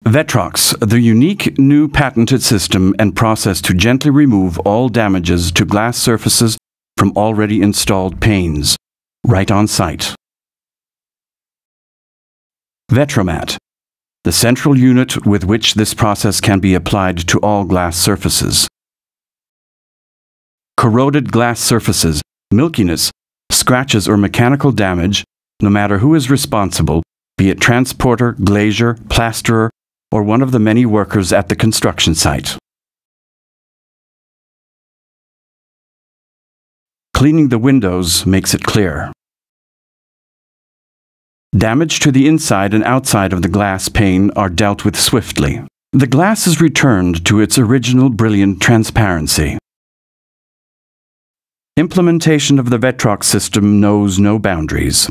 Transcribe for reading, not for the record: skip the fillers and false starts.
Vetrox, the unique new patented system and process to gently remove all damages to glass surfaces from already installed panes, right on site. Vetromat, the central unit with which this process can be applied to all glass surfaces. Corroded glass surfaces, milkiness, scratches or mechanical damage, no matter who is responsible, be it transporter, glazier, plasterer, or one of the many workers at the construction site. Cleaning the windows makes it clear. Damage to the inside and outside of the glass pane are dealt with swiftly. The glass is returned to its original brilliant transparency. Implementation of the Vetrox system knows no boundaries.